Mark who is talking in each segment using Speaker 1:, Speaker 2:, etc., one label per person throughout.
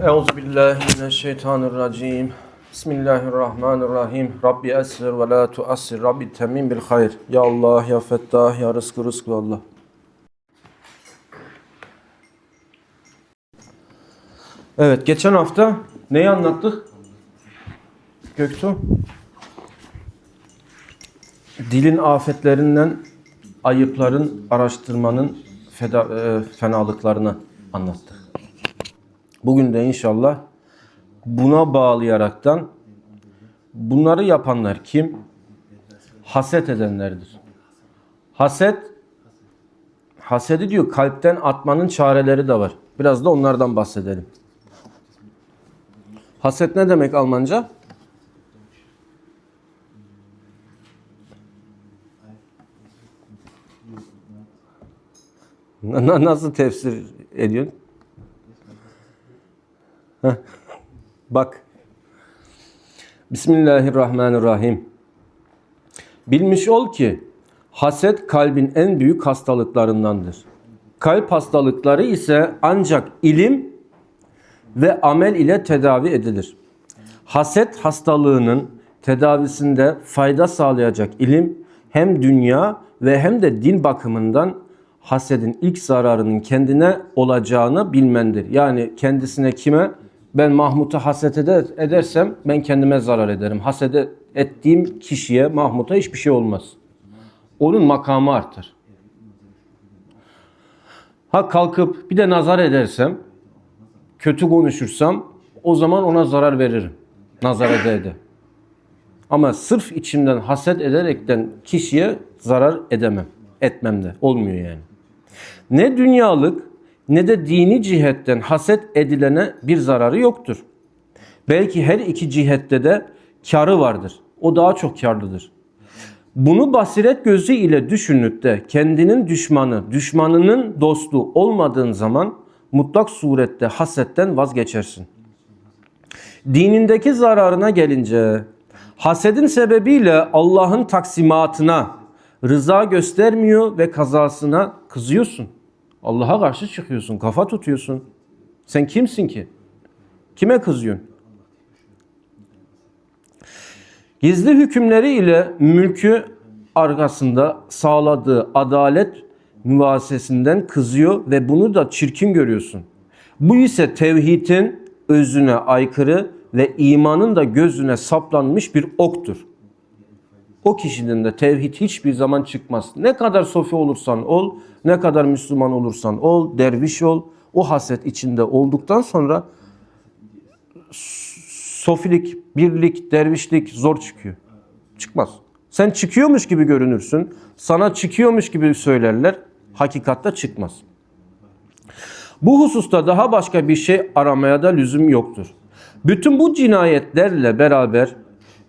Speaker 1: Euzubillahimineşşeytanirracim. Bismillahirrahmanirrahim. Rabbi esir ve la tuassir. Rabbi temin bil hayr. Ya Allah, ya Fettah, ya Rızkı Rızkı Allah. Evet, geçen hafta neyi anlattık? Göktuğ. Dilin afetlerinden ayıpların, araştırmanın fenalıklarını anlattık. Bugün de inşallah buna bağlayaraktan bunları yapanlar kim? Haset edenlerdir. Hasedi diyor kalpten atmanın çareleri de var. Biraz da onlardan bahsedelim. Haset ne demek Almanca? Nasıl tefsir ediyorsun? Bak. Bismillahirrahmanirrahim. Bilmiş ol ki haset kalbin en büyük hastalıklarındandır. Kalp hastalıkları ise ancak ilim ve amel ile tedavi edilir. Haset hastalığının tedavisinde fayda sağlayacak ilim hem dünya ve hem de din bakımından hasedin ilk zararının kendine olacağını bilmendir. Yani kendisine kime? Ben Mahmut'a haset edersem ben kendime zarar ederim. Haset ettiğim kişiye, Mahmut'a hiçbir şey olmaz. Onun makamı artar. Ha kalkıp bir de nazar edersem, kötü konuşursam o zaman ona zarar veririm. Nazar ede. Ama sırf içimden haset ederekten kişiye zarar edemem. Etmem de. Olmuyor yani. Ne dünyalık ne de dini cihetten haset edilene bir zararı yoktur. Belki her iki cihette de karı vardır. O daha çok karlıdır. Bunu basiret gözü ile düşünüp de kendinin düşmanının dostu olmadığın zaman mutlak surette hasetten vazgeçersin. Dinindeki zararına gelince hasedin sebebiyle Allah'ın taksimatına rıza göstermiyor ve kazasına kızıyorsun. Allah'a karşı çıkıyorsun, kafa tutuyorsun. Sen kimsin ki? Kime kızıyorsun? Gizli hükümleri ile mülkü arkasında sağladığı adalet müvasesinden kızıyor ve bunu da çirkin görüyorsun. Bu ise tevhidin özüne aykırı ve imanın da gözüne saplanmış bir oktur. O kişinin de tevhid hiçbir zaman çıkmaz. Ne kadar sofi olursan ol, ne kadar Müslüman olursan ol, derviş ol, o haset içinde olduktan sonra sofilik, birlik, dervişlik zor çıkıyor. Çıkmaz. Sen çıkıyormuş gibi görünürsün, sana çıkıyormuş gibi söylerler, hakikatte çıkmaz. Bu hususta daha başka bir şey aramaya da lüzum yoktur. Bütün bu cinayetlerle beraber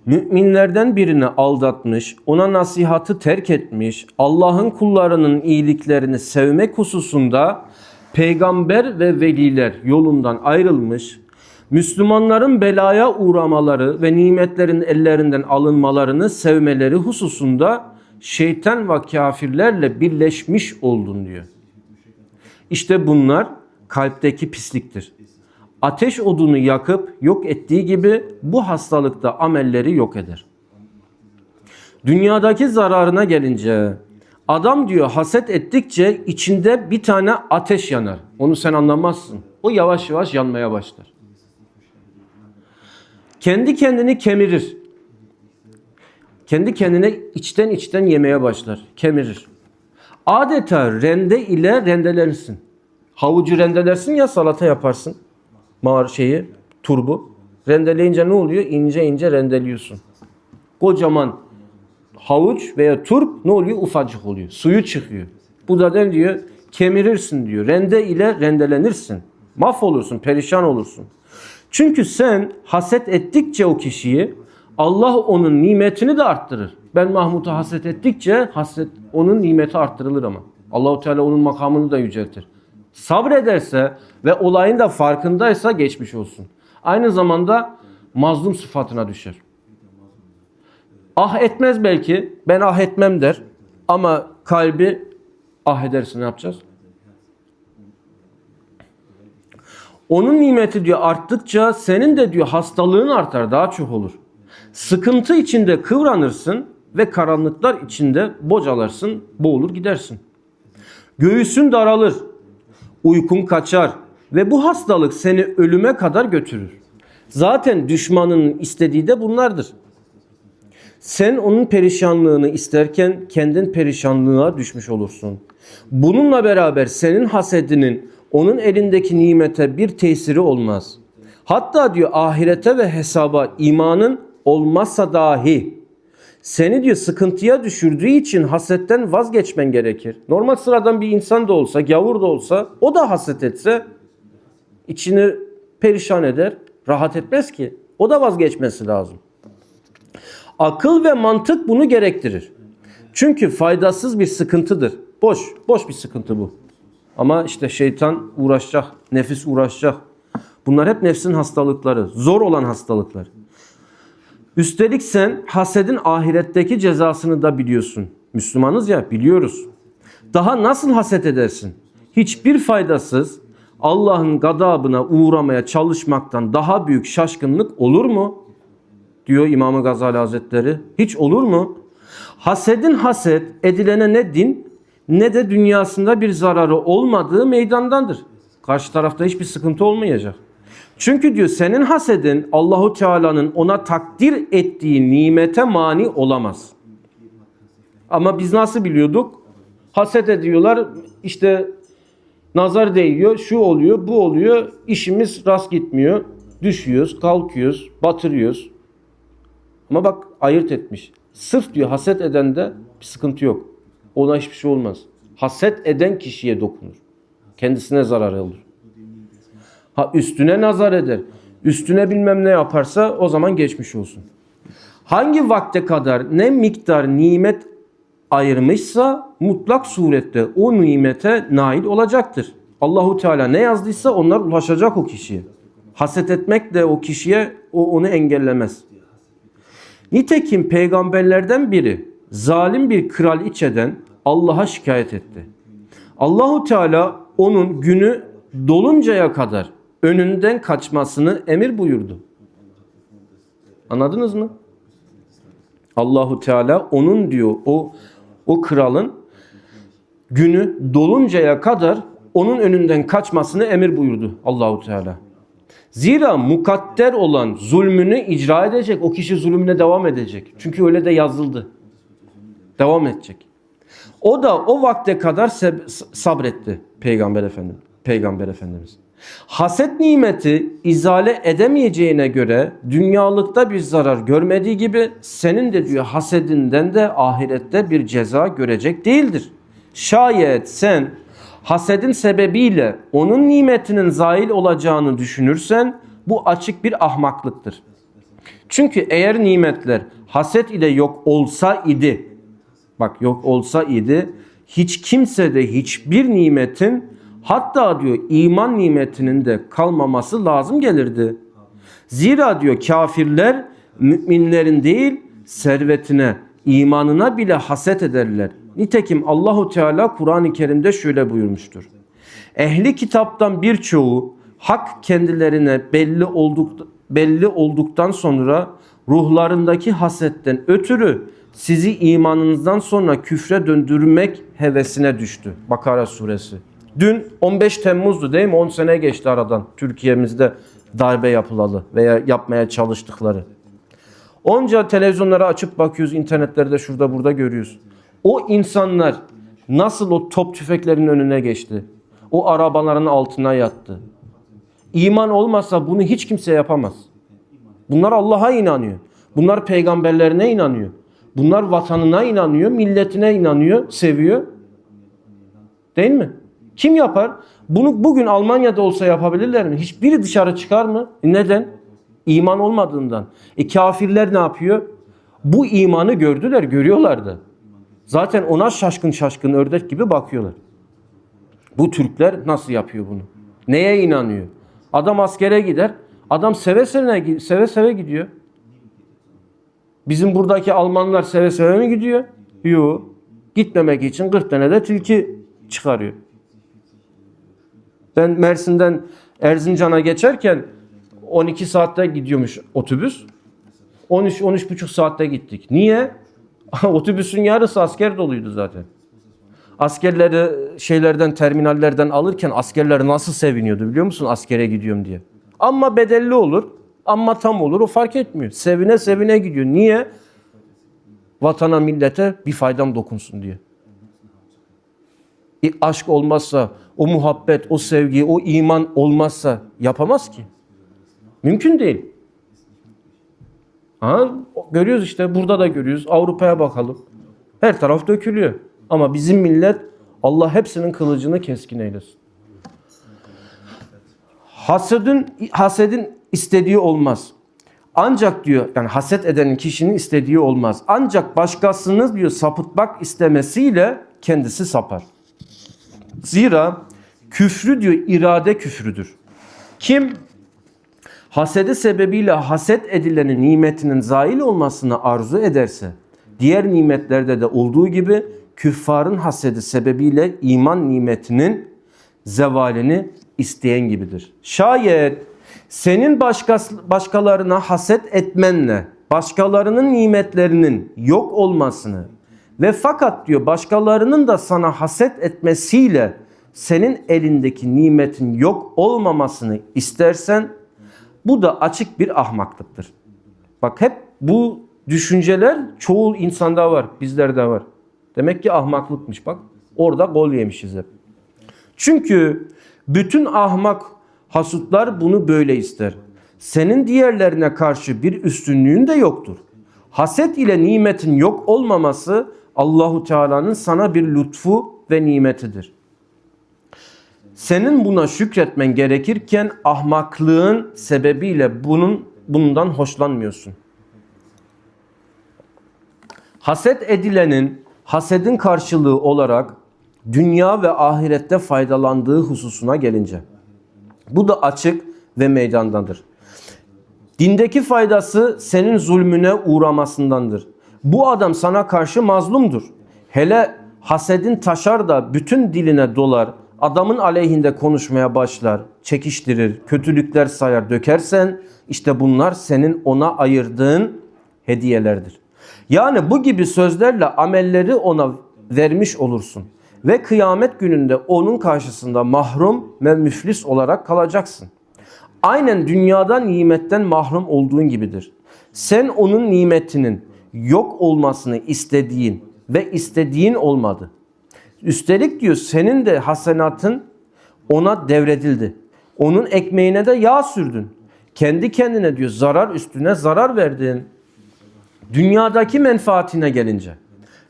Speaker 1: müminlerden birini aldatmış, ona nasihatı terk etmiş, Allah'ın kullarının iyiliklerini sevmek hususunda peygamber ve veliler yolundan ayrılmış, Müslümanların belaya uğramaları ve nimetlerin ellerinden alınmalarını sevmeleri hususunda şeytan ve kafirlerle birleşmiş oldun diyor. İşte bunlar kalpteki pisliktir. Ateş odunu yakıp yok ettiği gibi bu hastalıkta amelleri yok eder. Dünyadaki zararına gelince adam diyor haset ettikçe içinde bir tane ateş yanar. Onu sen anlamazsın. O yavaş yavaş yanmaya başlar. Kendi kendini kemirir. Kendi kendine içten yemeye başlar. Kemirir. Adeta rende ile rendelenirsin. Havucu rendelersin ya salata yaparsın. Turbu. Rendeleyince ne oluyor? İnce ince rendeliyorsun. Kocaman havuç veya turp ne oluyor? Ufacık oluyor. Suyu çıkıyor. Bu da ne diyor? Kemirirsin diyor. Rende ile rendelenirsin. Mahvolursun, perişan olursun. Çünkü sen haset ettikçe o kişiyi Allah onun nimetini de arttırır. Ben Mahmut'a haset ettikçe onun nimeti arttırılır ama. Allahu Teala onun makamını da yüceltir. Sabrederse ve olayın da farkındaysa geçmiş olsun. Aynı zamanda mazlum sıfatına düşer. Ah etmez belki, ben ah etmem der ama kalbi ah ederse ne yapacağız? Onun nimeti diyor arttıkça senin de diyor hastalığın artar, daha çok olur. Sıkıntı içinde kıvranırsın ve karanlıklar içinde bocalarsın, boğulur gidersin. Göğsün daralır, uykun kaçar ve bu hastalık seni ölüme kadar götürür. Zaten düşmanının istediği de bunlardır. Sen onun perişanlığını isterken kendin perişanlığa düşmüş olursun. Bununla beraber senin hasedinin onun elindeki nimete bir tesiri olmaz. Hatta diyor ahirete ve hesaba imanın olmazsa dahi seni diyor sıkıntıya düşürdüğü için hasetten vazgeçmen gerekir. Normal sıradan bir insan da olsa, gavur da olsa o da haset etse içini perişan eder, rahat etmez ki. O da vazgeçmesi lazım. Akıl ve mantık bunu gerektirir. Çünkü faydasız bir sıkıntıdır. Boş bir sıkıntı bu. Ama işte şeytan uğraşacak, nefis uğraşacak. Bunlar hep nefsin hastalıkları, zor olan hastalıklar. Üstelik sen hasedin ahiretteki cezasını da biliyorsun. Müslümanız ya, biliyoruz. Daha nasıl haset edersin? Hiçbir faydasız Allah'ın gadabına uğramaya çalışmaktan daha büyük şaşkınlık olur mu? Diyor İmam-ı Gazali Hazretleri. Hiç olur mu? Hasedin haset edilene ne din ne de dünyasında bir zararı olmadığı meydandandır. Karşı tarafta hiçbir sıkıntı olmayacak. Çünkü diyor senin hasedin Allahu Teala'nın ona takdir ettiği nimete mani olamaz. Ama biz nasıl biliyorduk? Haset ediyorlar, işte nazar değiyor, şu oluyor, bu oluyor, işimiz rast gitmiyor, düşüyoruz, kalkıyoruz, batırıyoruz. Ama bak ayırt etmiş. Sırf diyor haset edende bir sıkıntı yok. Ona hiçbir şey olmaz. Haset eden kişiye dokunur. Kendisine zarar olur. Ha üstüne nazar eder, üstüne bilmem ne yaparsa o zaman geçmiş olsun. Hangi vakte kadar ne miktar nimet ayırmışsa mutlak surette o nimete nail olacaktır. Allahu Teala ne yazdıysa onlar ulaşacak o kişiye. Haset etmek de o kişiye onu engellemez. Nitekim peygamberlerden biri zalim bir kraliçeden Allah'a şikayet etti. Allahu Teala onun günü doluncaya kadar önünden kaçmasını emir buyurdu. Anladınız mı? Allahu Teala onun diyor o kralın günü doluncaya kadar onun önünden kaçmasını emir buyurdu Allahu Teala. Zira mukadder olan zulmünü icra edecek. O kişi zulmüne devam edecek. Çünkü öyle de yazıldı. Devam edecek. O da o vakte kadar sabretti Peygamber Efendimiz. Haset nimeti izale edemeyeceğine göre dünyalıkta bir zarar görmediği gibi senin de diyor hasedinden de ahirette bir ceza görecek değildir. Şayet sen hasedin sebebiyle onun nimetinin zail olacağını düşünürsen bu açık bir ahmaklıktır. Çünkü eğer nimetler haset ile yok olsa idi, bak yok olsa idi, hiç kimse de hiçbir nimetin hatta diyor iman nimetinin de kalmaması lazım gelirdi. Zira diyor kafirler müminlerin değil servetine, imanına bile haset ederler. Nitekim Allahu Teala Kur'an-ı Kerim'de şöyle buyurmuştur. Ehli kitaptan birçoğu hak kendilerine belli olduktan sonra ruhlarındaki hasetten ötürü sizi imanınızdan sonra küfre döndürmek hevesine düştü. Bakara suresi. Dün 15 Temmuz'du değil mi? 10 sene geçti aradan Türkiye'mizde darbe yapılalı veya yapmaya çalıştıkları. Onca televizyonlara açıp bakıyoruz, internetlerde şurada burada görüyoruz. O insanlar nasıl o top tüfeklerin önüne geçti? O arabaların altına yattı. İman olmasa bunu hiç kimse yapamaz. Bunlar Allah'a inanıyor. Bunlar peygamberlerine inanıyor. Bunlar vatanına inanıyor, milletine inanıyor, seviyor. Değil mi? Kim yapar? Bunu bugün Almanya'da olsa yapabilirler mi? Hiçbiri dışarı çıkar mı? Neden? İman olmadığından. Kafirler ne yapıyor? Bu imanı gördüler, görüyorlardı. Zaten ona şaşkın ördek gibi bakıyorlar. Bu Türkler nasıl yapıyor bunu? Neye inanıyor? Adam askere gider, adam seve seve gidiyor. Bizim buradaki Almanlar seve seve mi gidiyor? Yok. Gitmemek için 40 tane de tilki çıkarıyor. Ben Mersin'den Erzincan'a geçerken 12 saatte gidiyormuş otobüs. 13-13,5 saatte gittik. Niye? Otobüsün yarısı asker doluydu zaten. Askerleri terminallerden alırken askerler nasıl seviniyordu biliyor musun? Askere gidiyorum diye. Ama bedelli olur, ama tam olur, o fark etmiyor. Sevine sevine gidiyor. Niye? Vatana, millete bir faydam dokunsun diye. Aşk olmazsa, o muhabbet, o sevgi, o iman olmazsa yapamaz ki. Mümkün değil. Görüyoruz işte, burada da görüyoruz. Avrupa'ya bakalım. Her taraf dökülüyor. Ama bizim millet, Allah hepsinin kılıcını keskin eylesin. Hasedin istediği olmaz. Ancak diyor, yani haset edenin kişinin istediği olmaz. Ancak başkasını diyor sapıtmak istemesiyle kendisi sapar. Zira küfrü diyor irade küfrüdür. Kim hasedi sebebiyle haset edilenin nimetinin zail olmasını arzu ederse, diğer nimetlerde de olduğu gibi küffarın hasedi sebebiyle iman nimetinin zevalini isteyen gibidir. Şayet senin başkalarına haset etmenle başkalarının nimetlerinin yok olmasını ve fakat diyor başkalarının da sana haset etmesiyle senin elindeki nimetin yok olmamasını istersen, bu da açık bir ahmaklıktır. Bak, hep bu düşünceler çoğu insanda var, bizlerde var. Demek ki ahmaklıkmış bak. Orada gol yemişiz hep. Çünkü bütün ahmak hasutlar bunu böyle ister. Senin diğerlerine karşı bir üstünlüğün de yoktur. Haset ile nimetin yok olmaması Allahu Teala'nın sana bir lütfu ve nimetidir. Senin buna şükretmen gerekirken ahmaklığın sebebiyle bundan hoşlanmıyorsun. Haset edilenin hasedin karşılığı olarak dünya ve ahirette faydalandığı hususuna gelince, bu da açık ve meydandadır. Dindeki faydası senin zulmüne uğramasındandır. Bu adam sana karşı mazlumdur. Hele hasedin taşar da bütün diline dolar, adamın aleyhinde konuşmaya başlar, çekiştirir, kötülükler sayar, dökersen, işte bunlar senin ona ayırdığın hediyelerdir. Yani bu gibi sözlerle amelleri ona vermiş olursun ve kıyamet gününde onun karşısında mahrum ve müflis olarak kalacaksın. Aynen dünyada nimetten mahrum olduğun gibidir. Sen onun nimetinin yok olmasını istediğin ve istediğin olmadı. Üstelik diyor senin de hasenatın ona devredildi. Onun ekmeğine de yağ sürdün. Kendi kendine diyor zarar üstüne zarar verdin. Dünyadaki menfaatine gelince,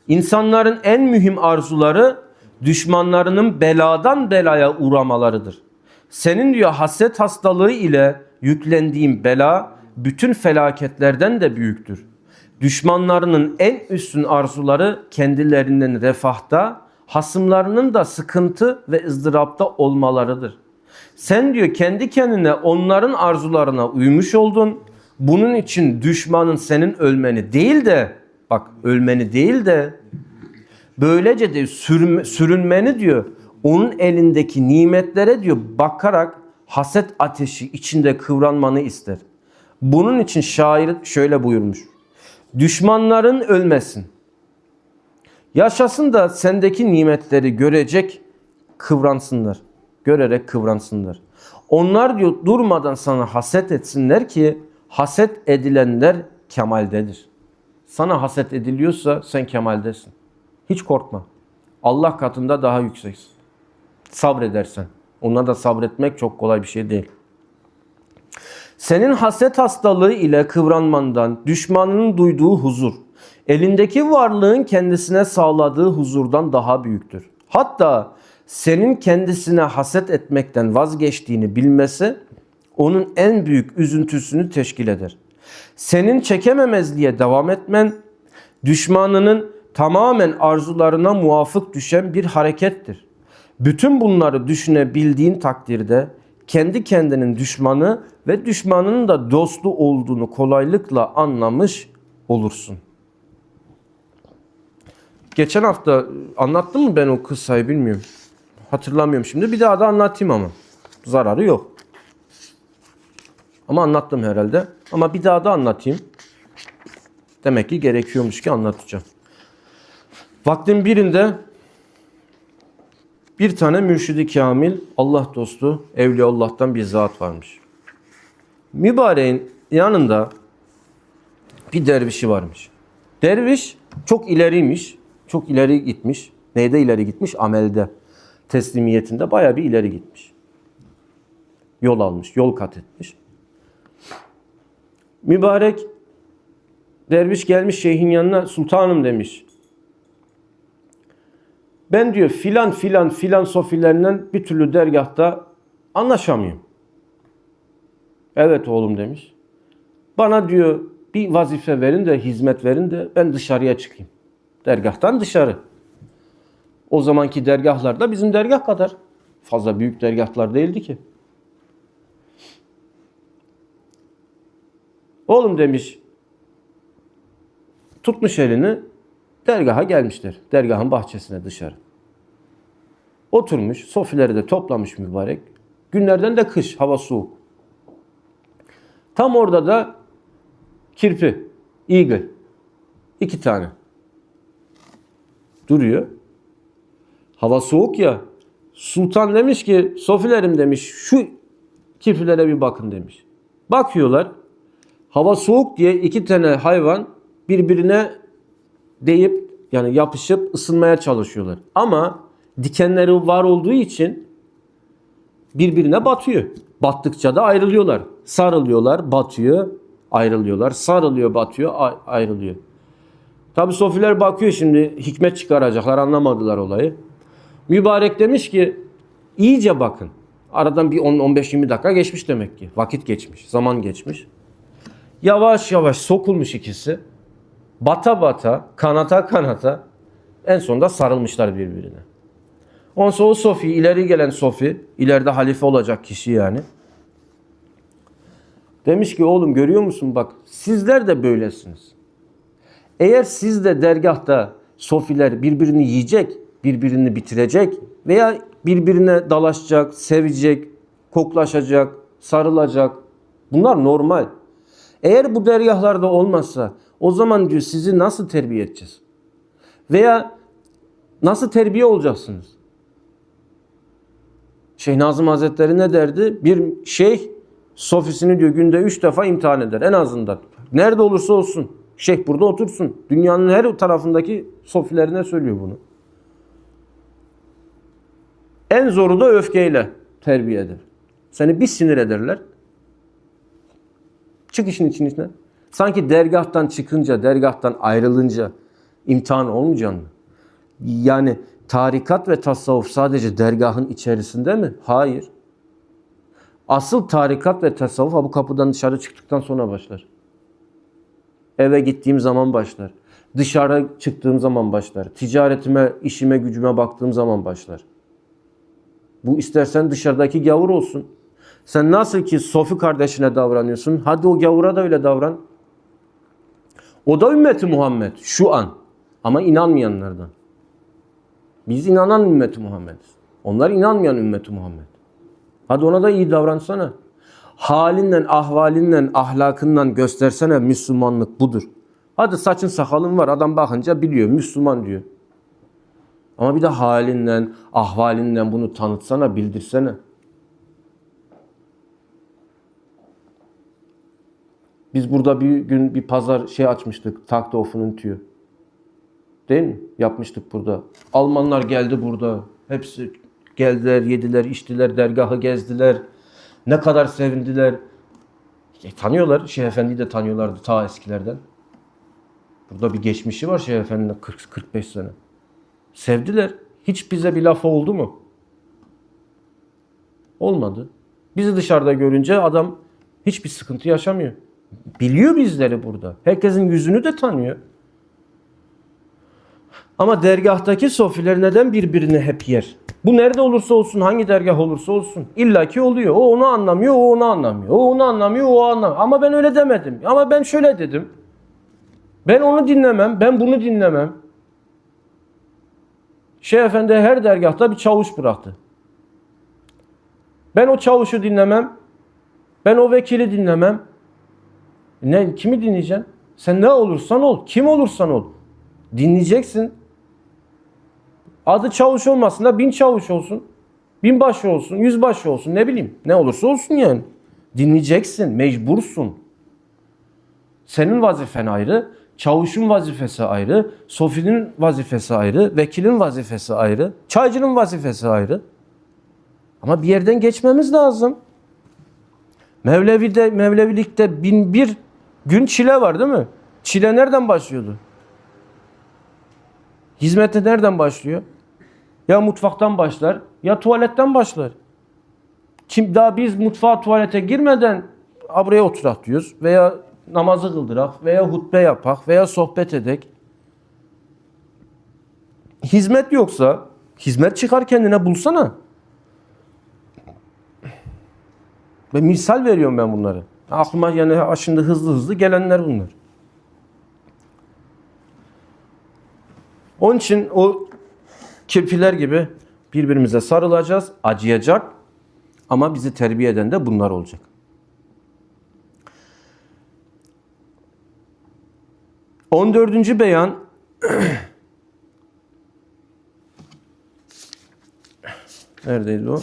Speaker 1: insanların en mühim arzuları düşmanlarının beladan belaya uğramalarıdır. Senin diyor haset hastalığı ile yüklendiğin bela bütün felaketlerden de büyüktür. Düşmanlarının en üstün arzuları kendilerinin refahta, hasımlarının da sıkıntı ve ızdırapta olmalarıdır. Sen diyor kendi kendine onların arzularına uymuş oldun. Bunun için düşmanın senin ölmeni değil de, bak ölmeni değil de, böylece de sürünmeni diyor, onun elindeki nimetlere diyor bakarak haset ateşi içinde kıvranmanı ister. Bunun için şair şöyle buyurmuş: düşmanların ölmesin, yaşasın da sendeki nimetleri görerek kıvransınlar. Onlar diyor durmadan sana haset etsinler ki haset edilenler kemaldedir. Sana haset ediliyorsa sen kemaldesin. Hiç korkma. Allah katında daha yükseksin. Sabredersen. Ona da sabretmek çok kolay bir şey değil. Senin haset hastalığı ile kıvranmandan düşmanının duyduğu huzur, elindeki varlığın kendisine sağladığı huzurdan daha büyüktür. Hatta senin kendisine haset etmekten vazgeçtiğini bilmesi, onun en büyük üzüntüsünü teşkil eder. Senin çekememezliğe devam etmen, düşmanının tamamen arzularına muvafık düşen bir harekettir. Bütün bunları düşünebildiğin takdirde kendi kendinin düşmanı ve düşmanının da dostu olduğunu kolaylıkla anlamış olursun. Geçen hafta anlattım mı ben o kıssayı bilmiyorum. Hatırlamıyorum şimdi. Bir daha da anlatayım ama. Zararı yok. Ama anlattım herhalde. Ama bir daha da anlatayım. Demek ki gerekiyormuş ki anlatacağım. Vaktin birinde bir tane mürşidi kamil, Allah dostu, Evliyaullah'tan bir zat varmış. Mübareğin yanında bir dervişi varmış. Derviş çok ileriymiş. Çok ileri gitmiş. Neyde ileri gitmiş? Amelde. Teslimiyetinde bayağı bir ileri gitmiş. Yol almış, yol kat etmiş. Mübarek derviş gelmiş şeyhin yanına, sultanım demiş. Ben diyor filan sofilerinden bir türlü dergahta anlaşamıyorum. Evet oğlum demiş. Bana diyor bir vazife verin de hizmet verin de ben dışarıya çıkayım. Dergahtan dışarı. O zamanki dergahlar da bizim dergah kadar. Fazla büyük dergahlar değildi ki. Oğlum demiş, tutmuş elini, dergaha gelmişler. Dergahın bahçesine dışarı. Oturmuş, sofileri de toplamış mübarek. Günlerden de kış, hava soğuk. Tam orada da kirpi, eagle, 2 tane duruyor. Hava soğuk ya. Sultan demiş ki, sofilerim demiş, şu kirpilere bir bakın demiş. Bakıyorlar. Hava soğuk diye 2 tane hayvan birbirine değip yani yapışıp ısınmaya çalışıyorlar. Ama dikenleri var olduğu için birbirine batıyor. Battıkça da ayrılıyorlar. Sarılıyorlar, batıyor, ayrılıyorlar. Sarılıyor, batıyor, ayrılıyor. Tabi sofiler bakıyor şimdi hikmet çıkaracaklar, anlamadılar olayı. Mübarek demiş ki iyice bakın. Aradan bir 10-15-20 dakika geçmiş demek ki. Vakit geçmiş, zaman geçmiş. Yavaş yavaş sokulmuş ikisi. Bata bata, kanata kanata en sonunda sarılmışlar birbirine. Ondan sonra o Sofi, ileri gelen Sofi, ileride halife olacak kişi yani. Demiş ki oğlum görüyor musun bak sizler de böylesiniz. Eğer siz de dergahta Sofiler birbirini yiyecek, birbirini bitirecek veya birbirine dalaşacak, sevecek, koklaşacak, sarılacak. Bunlar normal. Eğer bu dergahlarda olmazsa o zaman diyor sizi nasıl terbiye edeceğiz? Veya nasıl terbiye olacaksınız? Şeyh Nazım Hazretleri ne derdi? Bir şeyh sofisini diyor günde 3 defa imtihan eder en azından. Nerede olursa olsun. Şeyh burada otursun. Dünyanın her tarafındaki sofilerine söylüyor bunu. En zoru da öfkeyle terbiye eder. Seni bir sinir ederler. Çık işin içine. Sanki dergahtan çıkınca, dergahtan ayrılınca imtihan olmayacak mı? Yani tarikat ve tasavvuf sadece dergahın içerisinde mi? Hayır. Asıl tarikat ve tasavvuf bu kapıdan dışarı çıktıktan sonra başlar. Eve gittiğim zaman başlar. Dışarı çıktığım zaman başlar. Ticaretime, işime, gücüme baktığım zaman başlar. Bu istersen dışarıdaki gavur olsun. Sen nasıl ki Sofi kardeşine davranıyorsun, hadi o gavura da öyle davran. O da ümmeti Muhammed şu an. Ama inanmayanlardan. Biz inanan ümmeti Muhammed'iz. Onlar inanmayan ümmeti Muhammed. Hadi ona da iyi davransana. Halinden, ahvalinden, ahlakından göstersene Müslümanlık budur. Hadi saçın sakalın var. Adam bakınca biliyor. Müslüman diyor. Ama bir de halinden, ahvalinden bunu tanıtsana, bildirsene. Biz burada bir gün bir pazar açmıştık. Taktofun'un tüyü. Değil mi? Yapmıştık burada. Almanlar geldi burada. Hepsi geldiler, yediler, içtiler, dergahı gezdiler. Ne kadar sevindiler. Tanıyorlar. Şeyh Efendi'yi de tanıyorlardı ta eskilerden. Burada bir geçmişi var Şeyh Efendi'nin 40-45 sene. Sevdiler. Hiç bize bir laf oldu mu? Olmadı. Bizi dışarıda görünce adam hiçbir sıkıntı yaşamıyor. Biliyor bizleri burada. Herkesin yüzünü de tanıyor. Ama dergahtaki sofiler neden birbirini hep yer? Bu nerede olursa olsun, hangi dergah olursa olsun. İllaki oluyor. O onu anlamıyor, o onu anlamıyor. O onu anlamıyor, o anlamıyor. Ama ben öyle demedim. Ama ben şöyle dedim. Ben onu dinlemem, ben bunu dinlemem. Şeyh Efendi her dergahta bir çavuş bıraktı. Ben o çavuşu dinlemem. Ben o vekili dinlemem. Kimi dinleyeceksin? Sen ne olursan ol, kim olursan ol. Dinleyeceksin. Adı çavuş olmasın da 1000 çavuş olsun. 1000 başı olsun, 100 başı olsun, ne bileyim. Ne olursa olsun yani. Dinleyeceksin, mecbursun. Senin vazifen ayrı, çavuşun vazifesi ayrı, sofinin vazifesi ayrı, vekilin vazifesi ayrı, çaycının vazifesi ayrı. Ama bir yerden geçmemiz lazım. Mevlevilikte 1001 gün çile var değil mi? Çile nereden başlıyordu? Hizmete nereden başlıyor? Ya mutfaktan başlar, ya tuvaletten başlar. Daha biz mutfağa, tuvalete girmeden buraya oturak diyoruz veya namazı kıldırak veya hutbe yapak veya sohbet edek. Hizmet yoksa hizmet çıkar kendine, bulsana. Ve misal veriyorum ben bunları. Aklıma yani şimdi hızlı gelenler bunlar. Onun için o kirpiler gibi birbirimize sarılacağız, acıyacak ama bizi terbiye eden de bunlar olacak. On dördüncü beyan neredeydi o?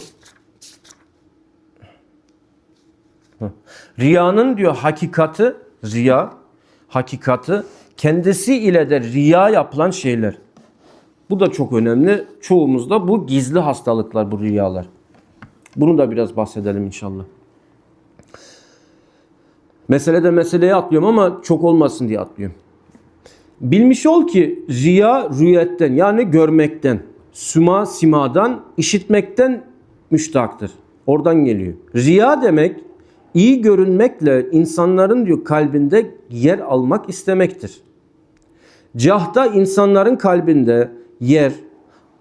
Speaker 1: Riyanın diyor hakikati, hakikati kendisi ile de riya yapılan şeyler. Bu da çok önemli. Çoğumuzda bu gizli hastalıklar, bu riyalar. Bunu da biraz bahsedelim inşallah. Meseleye atlıyorum ama çok olmasın diye atlıyorum. Bilmiş ol ki riya rüyetten yani görmekten, süma simadan, işitmekten müştaktır. Oradan geliyor. Riya demek iyi görünmekle insanların diyor kalbinde yer almak istemektir. Cahda insanların kalbinde yer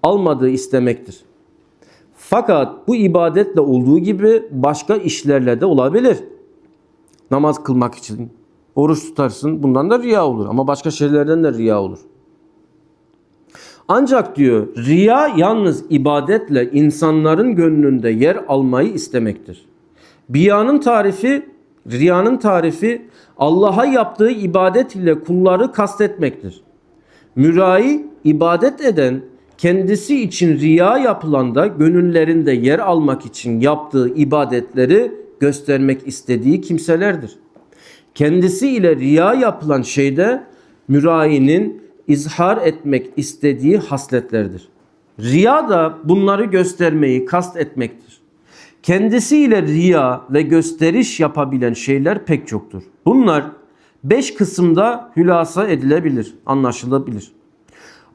Speaker 1: almadığı istemektir. Fakat bu ibadetle olduğu gibi başka işlerle de olabilir. Namaz kılmak için oruç tutarsın, bundan da riya olur ama başka şeylerden de riya olur. Ancak diyor riya yalnız ibadetle insanların gönlünde yer almayı istemektir. Riyanın tarifi Allah'a yaptığı ibadet ile kulları kastetmektir. Mürai ibadet eden kendisi için riya yapılanda gönüllerinde yer almak için yaptığı ibadetleri göstermek istediği kimselerdir. Kendisi ile riya yapılan şeyde mürainin izhar etmek istediği hasletlerdir. Riya da bunları göstermeyi kast etmektir. Kendisiyle riya ve gösteriş yapabilen şeyler pek çoktur. Bunlar 5 kısımda hülasa edilebilir, anlaşılabilir.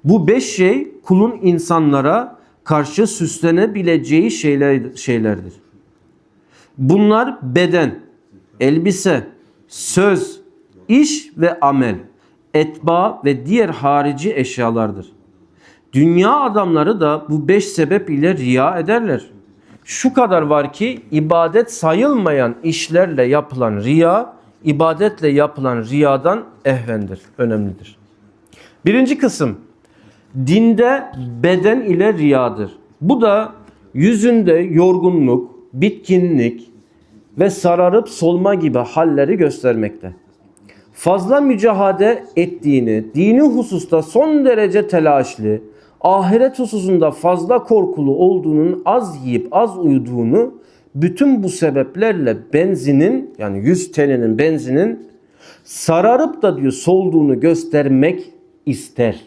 Speaker 1: Bu 5 şey kulun insanlara karşı süslenebileceği şeylerdir. Bunlar beden, elbise, söz, iş ve amel, etba ve diğer harici eşyalardır. Dünya adamları da bu 5 sebep ile riya ederler. Şu kadar var ki ibadet sayılmayan işlerle yapılan riya, ibadetle yapılan riyadan ehvendir, önemlidir. Birinci kısım, dinde beden ile riyadır. Bu da yüzünde yorgunluk, bitkinlik ve sararıp solma gibi halleri göstermekte. Fazla mücahede ettiğini, dini hususta son derece telaşlı, ahiret hususunda fazla korkulu olduğunun, az yiyip az uyuduğunu, bütün bu sebeplerle benzinin yani 100 TL'nin benzinin sararıp da diyor solduğunu göstermek ister.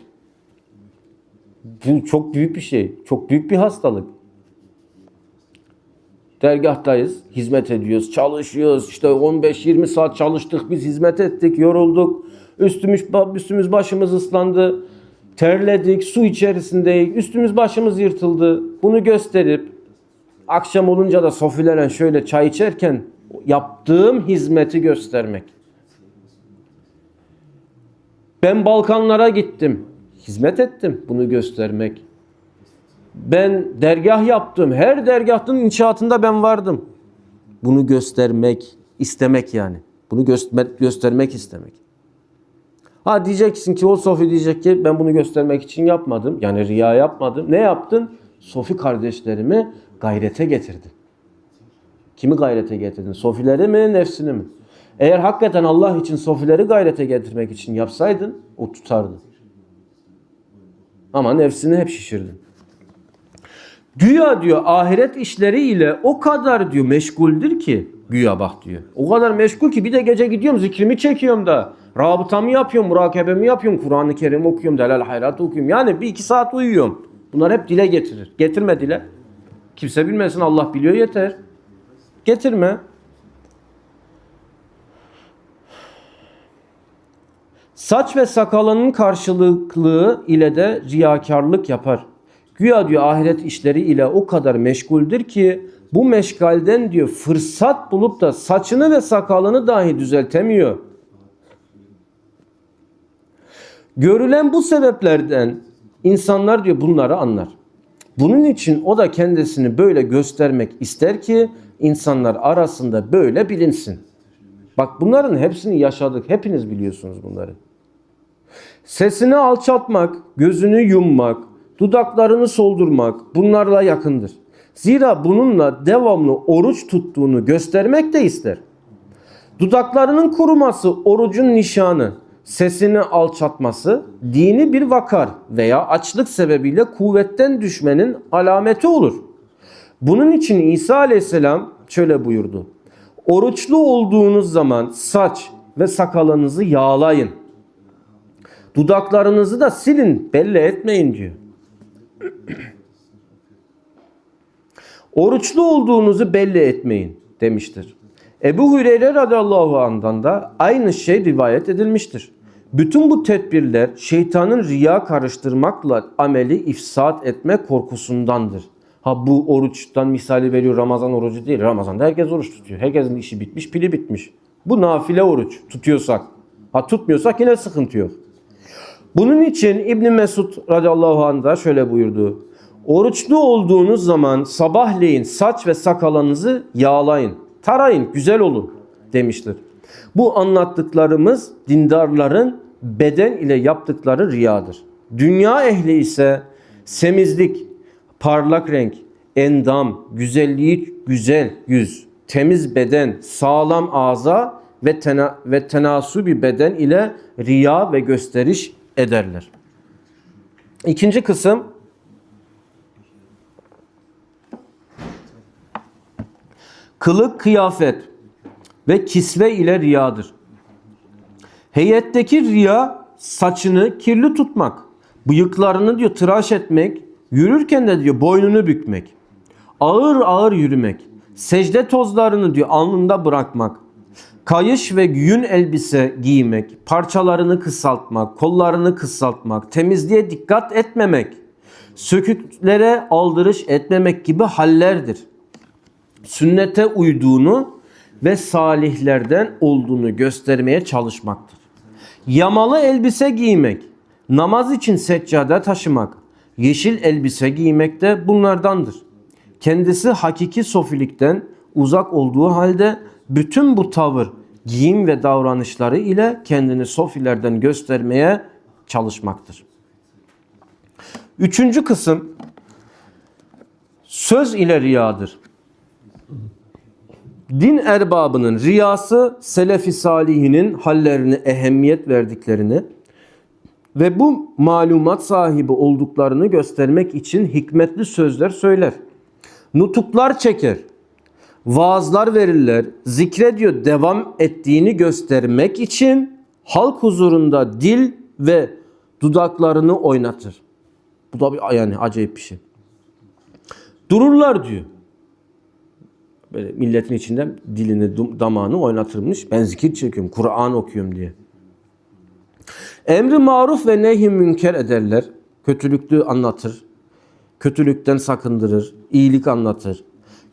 Speaker 1: Bu çok büyük bir şey. Çok büyük bir hastalık. Dergahtayız, hizmet ediyoruz, çalışıyoruz. İşte 15-20 saat çalıştık, biz hizmet ettik, yorulduk. Üstümüz başımız ıslandı. Terledik, su içerisindeyiz, üstümüz başımız yırtıldı. Bunu gösterip akşam olunca da sofileren şöyle çay içerken yaptığım hizmeti göstermek. Ben Balkanlara gittim, hizmet ettim, bunu göstermek. Ben dergah yaptım, her dergahın inşaatında ben vardım. Bunu göstermek, istemek yani. Bunu göstermek istemek. Ha diyeceksin ki o Sofi diyecek ki ben bunu göstermek için yapmadım. Yani riya yapmadım. Ne yaptın? Sofi kardeşlerimi gayrete getirdin. Kimi gayrete getirdin? Sofileri mi, nefsini mi? Eğer hakikaten Allah için sofileri gayrete getirmek için yapsaydın o tutardı. Ama nefsini hep şişirdin. Güya diyor ahiret işleriyle o kadar diyor meşguldür ki, güya bak diyor. O kadar meşgul ki bir de gece gidiyorum zikrimi çekiyorum da, rabıtamı yapıyorum, murakebemi yapıyorum, Kur'an-ı Kerim okuyorum, Delal Hayrat okuyorum. Yani 1-2 saat uyuyorum. Bunlar hep dile getirir. Getirme dile. Kimse bilmesin, Allah biliyor yeter. Getirme. Saç ve sakalının karşılıklığı ile de riyakarlık yapar. Güya diyor ahiret işleri ile o kadar meşguldür ki bu meşgalden diyor fırsat bulup da saçını ve sakalını dahi düzeltemiyor. Görülen bu sebeplerden insanlar diyor bunları anlar. Bunun için o da kendisini böyle göstermek ister ki insanlar arasında böyle bilinsin. Bak bunların hepsini yaşadık. Hepiniz biliyorsunuz bunları. Sesini alçaltmak, gözünü yummak, dudaklarını soldurmak bunlarla yakındır. Zira bununla devamlı oruç tuttuğunu göstermek de ister. Dudaklarının kuruması orucun nişanı, sesini alçaltması dini bir vakar veya açlık sebebiyle kuvvetten düşmenin alameti olur. Bunun için İsa Aleyhisselam şöyle buyurdu. Oruçlu olduğunuz zaman saç ve sakalınızı yağlayın. Dudaklarınızı da silin, belli etmeyin diyor. Oruçlu olduğunuzu belli etmeyin demiştir. Ebu Hureyre radıyallahu anh'dan da aynı şey rivayet edilmiştir. Bütün bu tedbirler şeytanın riya karıştırmakla ameli ifsad etme korkusundandır. Ha bu oruçtan misali veriyor, Ramazan orucu değil. Ramazan'da herkes oruç tutuyor. Herkesin işi bitmiş, pili bitmiş. Bu nafile oruç tutuyorsak. Ha tutmuyorsak yine sıkıntı yok. Bunun için İbn Mesud radıyallahu anh da şöyle buyurdu. Oruçlu olduğunuz zaman sabahleyin saç ve sakalınızı yağlayın, tarayın, güzel olun demiştir. Bu anlattıklarımız dindarların beden ile yaptıkları riyadır. Dünya ehli ise semizlik, parlak renk, endam, güzelliği güzel yüz, temiz beden, sağlam ağza ve tenasubi beden ile riya ve gösteriş ederler. İkinci kısım kılık, kıyafet ve kisve ile riyadır. Heyetteki riya saçını kirli tutmak, bıyıklarını diyor tıraş etmek, yürürken de diyor boynunu bükmek, ağır ağır yürümek, secde tozlarını diyor alnında bırakmak, kayış ve yün elbise giymek, parçalarını kısaltmak, kollarını kısaltmak, temizliğe dikkat etmemek, söküklere aldırış etmemek gibi hallerdir. Sünnete uyduğunu ve salihlerden olduğunu göstermeye çalışmaktır. Yamalı elbise giymek, namaz için seccade taşımak, yeşil elbise giymek de bunlardandır. Kendisi hakiki sofilikten uzak olduğu halde bütün bu tavır, giyim ve davranışları ile kendini sofilerden göstermeye çalışmaktır. Üçüncü kısım söz ile riyadır. Din erbabının riyası selef-i salihinin hallerine ehemmiyet verdiklerini ve bu malumat sahibi olduklarını göstermek için hikmetli sözler söyler. Nutuklar çeker, vaazlar verirler, zikre diyor devam ettiğini göstermek için halk huzurunda dil ve dudaklarını oynatır. Bu da bir yani acayip bir şey. Dururlar diyor. Böyle milletin içinde dilini, damağını oynatırmış. Ben zikir çekiyorum, Kur'an okuyorum diye. Emri maruf ve nehy-i münker ederler. Kötülüklü anlatır. Kötülükten sakındırır. İyilik anlatır.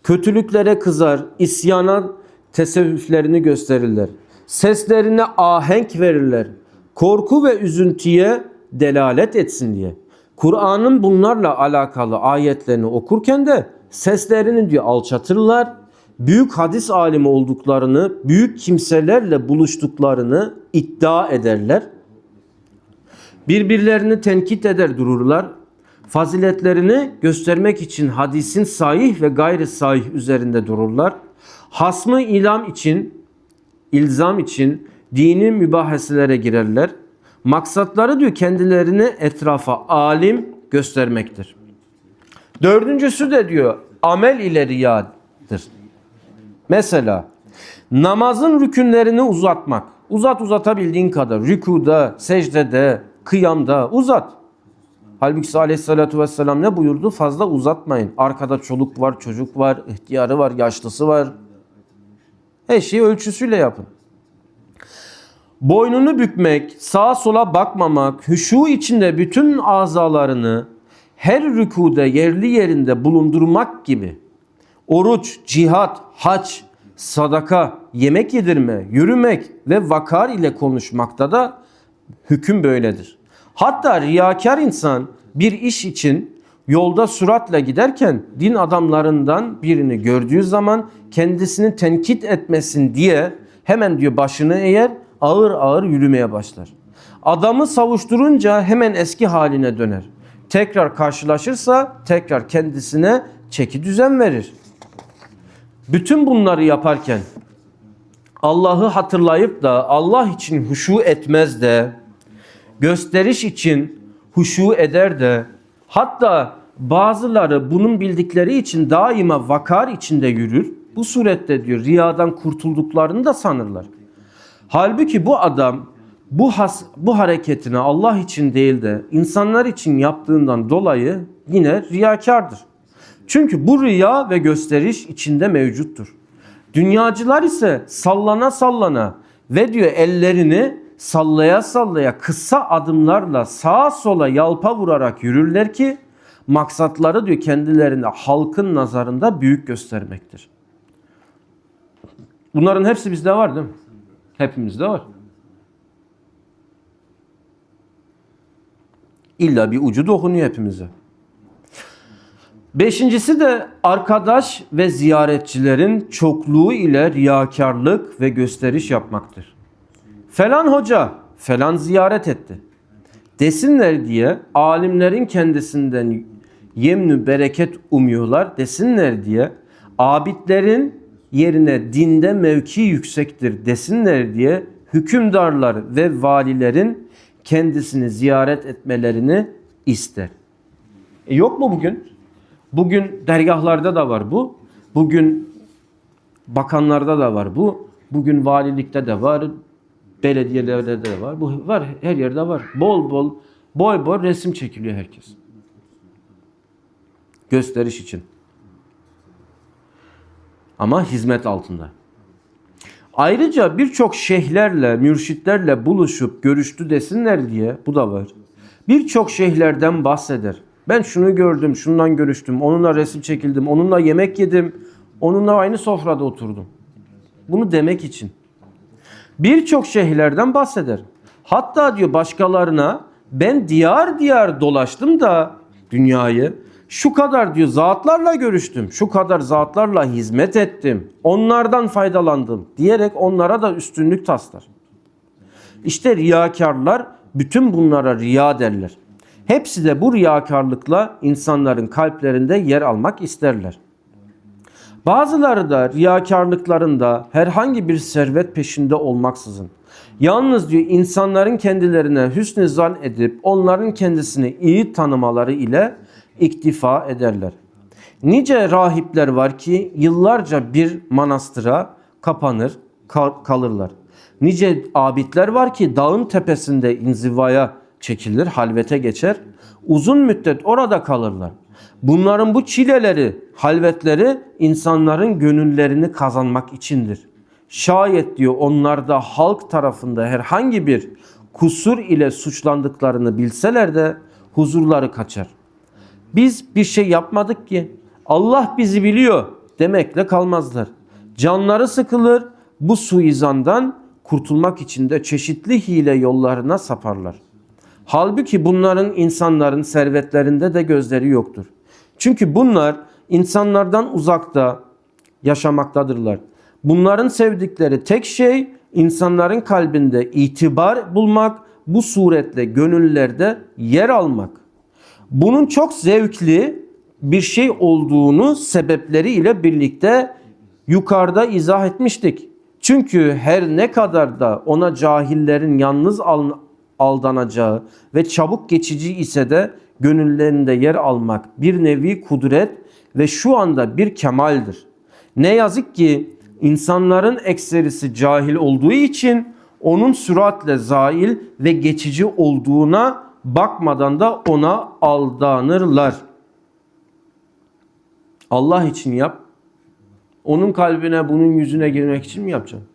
Speaker 1: Kötülüklere kızar. İsyana tesevvüflerini gösterirler. Seslerine ahenk verirler. Korku ve üzüntüye delalet etsin diye. Kur'an'ın bunlarla alakalı ayetlerini okurken de seslerini diyor alçatırlar. Büyük hadis alimi olduklarını, büyük kimselerle buluştuklarını iddia ederler. Birbirlerini tenkit eder dururlar. Faziletlerini göstermek için hadisin sahih ve gayri sahih üzerinde dururlar. Hasmı ilzam için dini mübahaselere girerler. Maksatları diyor kendilerini etrafa alim göstermektir. Dördüncüsü de diyor amel ile riyadır. Mesela namazın rükünlerini uzatmak. Uzatabildiğin kadar. Rükuda, secdede, kıyamda uzat. Halbuki aleyhissalatü vesselam ne buyurdu? Fazla uzatmayın. Arkada çoluk var, çocuk var, ihtiyarı var, yaşlısı var. Her şeyi ölçüsüyle yapın. Boynunu bükmek, sağa sola bakmamak, huşu içinde bütün azalarını her rükuda yerli yerinde bulundurmak gibi oruç, cihat, hac, sadaka, yemek yedirme, yürümek ve vakar ile konuşmakta da hüküm böyledir. Hatta riyakar insan bir iş için yolda süratle giderken din adamlarından birini gördüğü zaman kendisini tenkit etmesin diye hemen diyor başını eğer ağır ağır yürümeye başlar. Adamı savuşturunca hemen eski haline döner. Tekrar karşılaşırsa tekrar kendisine çeki düzen verir. Bütün bunları yaparken Allah'ı hatırlayıp da Allah için huşu etmez de, gösteriş için huşu eder de, hatta bazıları bunun bildikleri için daima vakar içinde yürür. Bu surette diyor riyadan kurtulduklarını da sanırlar. Halbuki bu adam bu hareketini Allah için değil de insanlar için yaptığından dolayı yine riyakardır. Çünkü bu riya ve gösteriş içinde mevcuttur. Dünyacılar ise sallana sallana ve diyor ellerini sallaya sallaya kısa adımlarla sağa sola yalpa vurarak yürürler ki maksatları diyor kendilerini halkın nazarında büyük göstermektir. Bunların hepsi bizde var değil mi? Hepimizde var. İlla bir ucu dokunuyor hepimize. Beşincisi de arkadaş ve ziyaretçilerin çokluğu ile riyakarlık ve gösteriş yapmaktır. Falan hoca falan ziyaret etti desinler diye alimlerin kendisinden yemnü bereket umuyorlar desinler diye abidlerin yerine dinde mevki yüksektir desinler diye hükümdarlar ve valilerin kendisini ziyaret etmelerini ister. Yok mu bugün? Bugün dergahlarda da var bu. Bugün bakanlarda da var bu. Bugün valilikte de var. Belediyelerde de var. Bu var, her yerde var. Boy boy resim çekiliyor herkes. Gösteriş için. Ama hizmet altında. Ayrıca birçok şeyhlerle, mürşitlerle buluşup görüştü desinler diye bu da var. Birçok şeyhlerden bahseder. Ben şunu gördüm, şundan görüştüm, onunla resim çekildim, onunla yemek yedim, onunla aynı sofrada oturdum. Bunu demek için. Birçok şeyhlerden bahseder. Hatta diyor başkalarına ben diyar diyar dolaştım da dünyayı şu kadar diyor zatlarla görüştüm, şu kadar zatlarla hizmet ettim, onlardan faydalandım diyerek onlara da üstünlük taslar. İşte riyakarlar bütün bunlara riya derler. Hepsi de bu riyakarlıkla insanların kalplerinde yer almak isterler. Bazıları da riyakarlıklarında herhangi bir servet peşinde olmaksızın, yalnız diyor insanların kendilerine hüsnü zan edip onların kendisini iyi tanımaları ile iktifa ederler. Nice rahipler var ki yıllarca bir manastıra kapanır kalırlar. Nice abidler var ki dağın tepesinde inzivaya çekilir, halvete geçer. Uzun müddet orada kalırlar. Bunların bu çileleri, halvetleri insanların gönüllerini kazanmak içindir. Şayet diyor onlarda halk tarafında herhangi bir kusur ile suçlandıklarını bilseler de huzurları kaçar. Biz bir şey yapmadık ki Allah bizi biliyor demekle kalmazlar. Canları sıkılır, bu suizandan kurtulmak için de çeşitli hile yollarına saparlar. Halbuki bunların insanların servetlerinde de gözleri yoktur. Çünkü bunlar insanlardan uzakta yaşamaktadırlar. Bunların sevdikleri tek şey insanların kalbinde itibar bulmak, bu suretle gönüllerde yer almak. Bunun çok zevkli bir şey olduğunu sebepleriyle birlikte yukarıda izah etmiştik. Çünkü her ne kadar da ona cahillerin yalnız aldanacağı ve çabuk geçici ise de gönüllerinde yer almak bir nevi kudret ve şu anda bir kemaldir. Ne yazık ki insanların ekserisi cahil olduğu için onun süratle zail ve geçici olduğuna bakmadan da ona aldanırlar. Allah için yap. Onun kalbine, bunun yüzüne girmek için mi yapacaksın?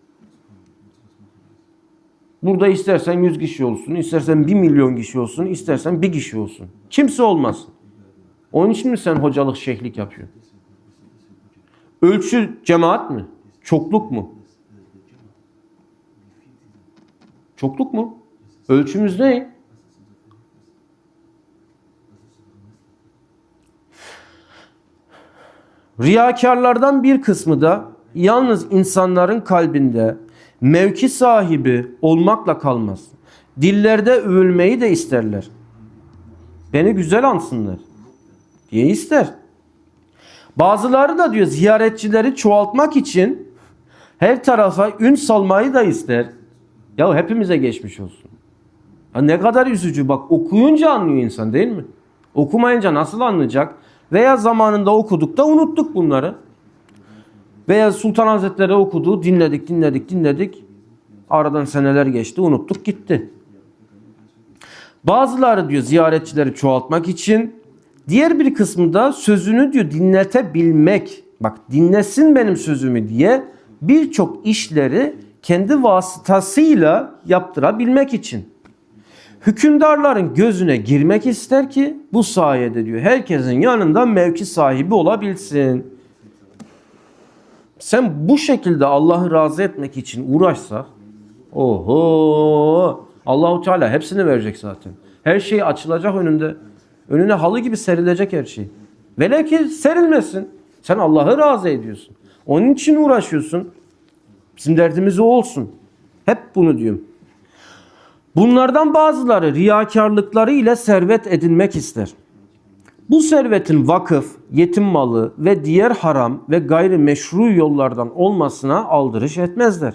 Speaker 1: Burada istersen 100 kişi olsun, istersen 1 milyon kişi olsun, istersen 1 kişi olsun. Kimse olmasın. Onun için mi sen hocalık, şeyhlik yapıyorsun? Ölçü cemaat mi? Çokluk mu? Çokluk mu? Ölçümüz ne? Riyakarlardan bir kısmı da yalnız insanların kalbinde mevki sahibi olmakla kalmaz. Dillerde övülmeyi de isterler. Beni güzel ansınlar diye ister. Bazıları da diyor ziyaretçileri çoğaltmak için her tarafa ün salmayı da ister. Ya hepimize geçmiş olsun. Ya ne kadar üzücü, bak okuyunca anlıyor insan değil mi? Okumayınca nasıl anlayacak? Veya zamanında okuduk da unuttuk bunları. Veya Sultan Hazretleri okudu, dinledik. Aradan seneler geçti, unuttuk gitti. Bazıları diyor ziyaretçileri çoğaltmak için, diğer bir kısmı da sözünü diyor dinletebilmek. Bak dinlesin benim sözümü diye birçok işleri kendi vasıtasıyla yaptırabilmek için. Hükümdarların gözüne girmek ister ki bu sayede diyor herkesin yanında mevki sahibi olabilsin. Sen bu şekilde Allah'ı razı etmek için uğraşsa, oho, Allahu Teala hepsini verecek zaten. Her şey açılacak önünde. Önüne halı gibi serilecek her şey. Velev ki serilmesin. Sen Allah'ı razı ediyorsun. Onun için uğraşıyorsun. Bizim derdimiz o olsun. Hep bunu diyorum. Bunlardan bazıları riyakarlıkları ile servet edinmek ister. Bu servetin vakıf, yetim malı ve diğer haram ve gayrimeşru yollardan olmasına aldırış etmezler.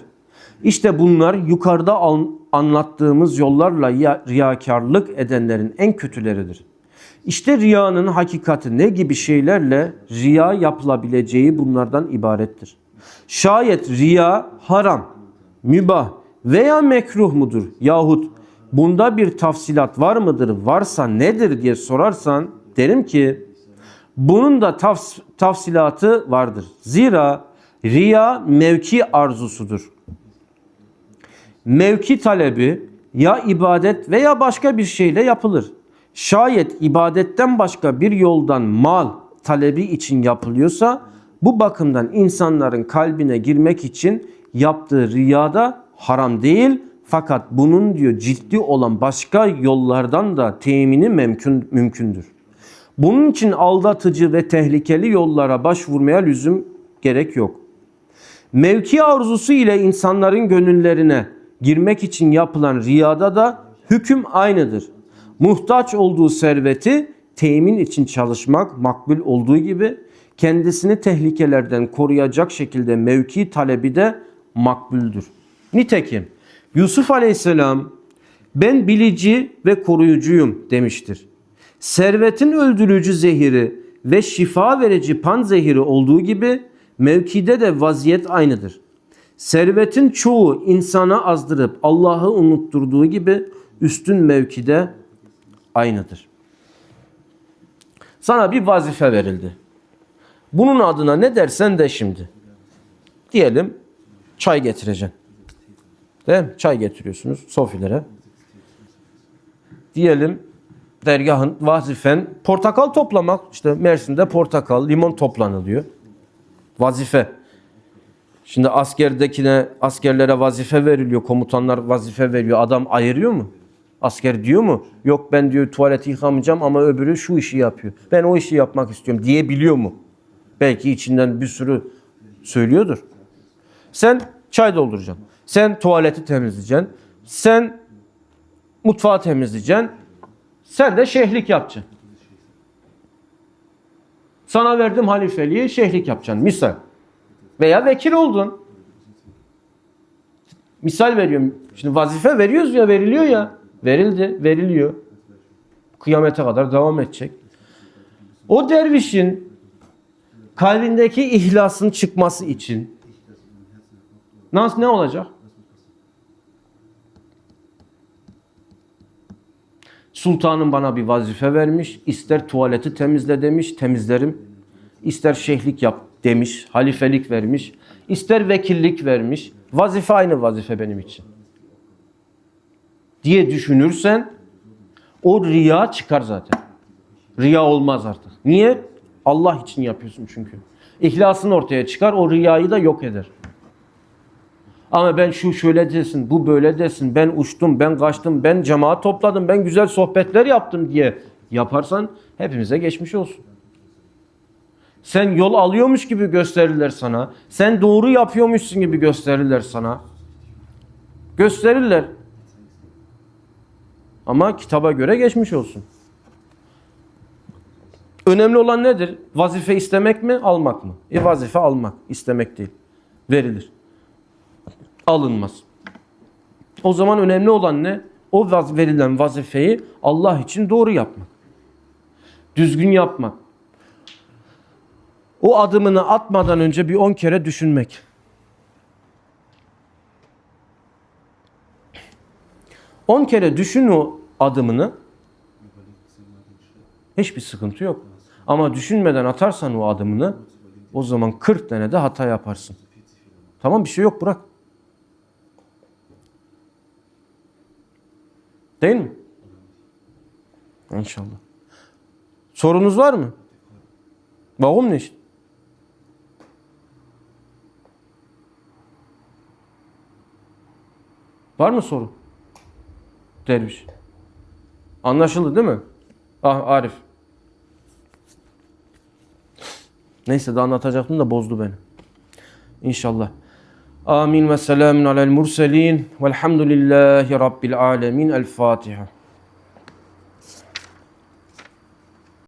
Speaker 1: İşte bunlar yukarıda anlattığımız yollarla riyakarlık edenlerin en kötüleridir. İşte riyanın hakikati ne gibi şeylerle riya yapılabileceği bunlardan ibarettir. Şayet riya haram, mübah veya mekruh mudur yahut bunda bir tafsilat var mıdır, varsa nedir diye sorarsan derim ki bunun da tafsilatı vardır. Zira riya mevki arzusudur. Mevki talebi ya ibadet veya başka bir şeyle yapılır. Şayet ibadetten başka bir yoldan mal talebi için yapılıyorsa bu bakımdan insanların kalbine girmek için yaptığı riyada haram değil, fakat bunun diyor ciddi olan başka yollardan da temini mümkündür. Bunun için aldatıcı ve tehlikeli yollara başvurmaya lüzum gerek yok. Mevki arzusu ile insanların gönüllerine girmek için yapılan riyada da hüküm aynıdır. Muhtaç olduğu serveti temin için çalışmak makbul olduğu gibi kendisini tehlikelerden koruyacak şekilde mevki talebi de makbuldür. Nitekim Yusuf Aleyhisselam ben bilici ve koruyucuyum demiştir. Servetin öldürücü zehiri ve şifa verici panzehiri olduğu gibi mevkide de vaziyet aynıdır. Servetin çoğu insana azdırıp Allah'ı unutturduğu gibi üstün mevkide aynıdır. Sana bir vazife verildi. Bunun adına ne dersen de şimdi. Diyelim çay getireceksin. Değil mi? Çay getiriyorsunuz sofilere. Diyelim dergahın vazifen portakal toplamak. İşte Mersin'de portakal, limon toplanılıyor. Vazife. Şimdi askerlere vazife veriliyor. Komutanlar vazife veriyor. Adam ayırıyor mu? Asker diyor mu? Yok ben diyor tuvaleti yıkamayacağım ama öbürü şu işi yapıyor. Ben o işi yapmak istiyorum diyebiliyor mu? Belki içinden bir sürü söylüyordur. Sen çay dolduracaksın. Sen tuvaleti temizleyeceksin. Sen mutfağı temizleyeceksin. Sen de şeyhlik yapacaksın. Sana verdim halifeliği, şeyhlik yapacaksın. Misal. Veya vekil oldun. Misal veriyorum. Şimdi vazife veriyoruz ya, veriliyor ya. Verildi, veriliyor. Kıyamete kadar devam edecek. O dervişin kalbindeki ihlasın çıkması için ne olacak? Sultanım bana bir vazife vermiş. İster tuvaleti temizle demiş, temizlerim. İster şeyhlik yap demiş, halifelik vermiş. İster vekillik vermiş. Vazife aynı vazife benim için diye düşünürsen o riya çıkar zaten. Riya olmaz artık. Niye? Allah için yapıyorsun çünkü. İhlasın ortaya çıkar, o riyayı da yok eder. Ama ben şu şöyle desin, bu böyle desin, ben uçtum, ben kaçtım, ben cemaat topladım, ben güzel sohbetler yaptım diye yaparsan hepimize geçmiş olsun. Sen yol alıyormuş gibi gösterirler sana. Sen doğru yapıyormuşsun gibi gösterirler sana. Gösterirler. Ama kitaba göre geçmiş olsun. Önemli olan nedir? Vazife istemek mi, almak mı? Vazife almak, istemek değil. Verilir. Alınmaz. O zaman önemli olan ne? O verilen vazifeyi Allah için doğru yapmak. Düzgün yapmak. O adımını atmadan önce bir 10 kere düşünmek. On kere düşün o adımını. Hiçbir sıkıntı yok. Ama düşünmeden atarsan o adımını, o zaman 40 tane de hata yaparsın. Tamam, bir şey yok, bırak. Değil mi? İnşallah. Sorunuz var mı? Warum nicht? Var mı soru? Derviş. Anlaşıldı değil mi? Ah Arif. Neyse, daha anlatacaktım da bozdu beni. İnşallah. Amin ve selamun alel murselin velhamdülillahi rabbil alemin. El Fatiha.